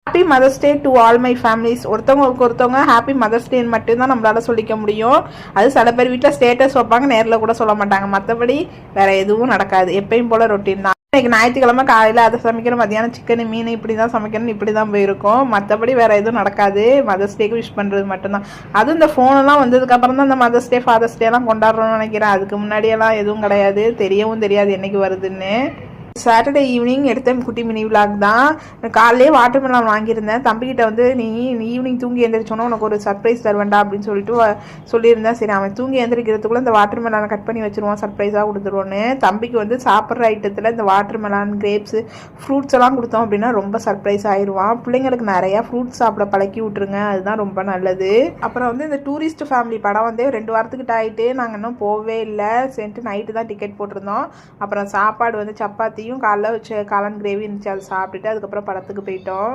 Happy mother's day to all my families. ஒருத்தவங்க happy mother's டேன்னு மட்டும்தான் நம்மளால சொல்லிக்க முடியும். அது சில பேர் வீட்டில் ஸ்டேட்டஸ் வைப்பாங்க, நேரில் கூட சொல்ல மாட்டாங்க. மற்றபடி வேற எதுவும் நடக்காது. எப்பயும் போல ரொட்டீன் தான். இன்னைக்கு ஞாயிற்றுக்கிழமை காலையில் அதை சமைக்கிறோம், மத்தியானம் சிக்கன் மீன் இப்படி தான் சமைக்கணும், இப்படி தான் போயிருக்கோம். மற்றபடி வேற எதுவும் நடக்காது. மதர்ஸ் டேக்கு விஷ் பண்ணுறது மட்டும்தான். அதுவும் இந்த ஃபோனெல்லாம் வந்ததுக்கப்புறம் தான் இந்த மதர்ஸ் டே ஃபாதர்ஸ் டேலாம் கொண்டாடுறோம்னு நினைக்கிறேன். அதுக்கு முன்னாடியெல்லாம் எதுவும் கிடையாது, தெரியவும் தெரியாது என்னைக்கு வருதுன்னு. சாட்டர்டே ஈவினிங் எடுத்த குட்டி மினி விளாக் தான். காலையிலே வாட்டர் மெலன் வாங்கியிருந்தேன். தம்பிக்கிட்ட வந்து நீ ஈவினிங் தூங்கி எழுந்திரிச்சோன்னா உனக்கு ஒரு சர்ப்ரைஸ் தருவேண்டா அப்படின்னு சொல்லியிருந்தேன். சரி, அவன் தூங்கி எழுந்திரிக்கிறதுக்குள்ளே இந்த வாட்டர் மெலானை கட் பண்ணி வச்சுருவான், சர்ப்ரைஸாக கொடுத்துருவோன்னு. தம்பிக்கு வந்து சாப்பிட்ற ஐட்டத்தில் இந்த வாட்டர் மெலான், கிரேப்ஸு, ஃப்ரூட்ஸ் எல்லாம் கொடுத்தோம் அப்படின்னா ரொம்ப சர்ப்ரைஸ் ஆயிடுவான். பிள்ளைங்களுக்கு நிறையா ஃப்ரூட்ஸ் சாப்பிட பழக்கி விட்ருங்க, அதுதான் ரொம்ப நல்லது. அப்புறம் வந்து இந்த டூரிஸ்ட் ஃபேமிலி படம் வந்து 2 வாரத்துக்கிட்ட ஆகிட்டு நாங்கள் இன்னும் போகவே இல்லை. சேர்ந்துட்டு நைட்டு தான் டிக்கெட் போட்டிருந்தோம். அப்புறம் சாப்பாடு வந்து சப்பாத்தி காலைல வச்ச காளான் கிரேவி இருந்துச்சு, அதை சாப்பிட்டுட்டு அதுக்கப்புறம் படத்துக்கு போயிட்டோம்.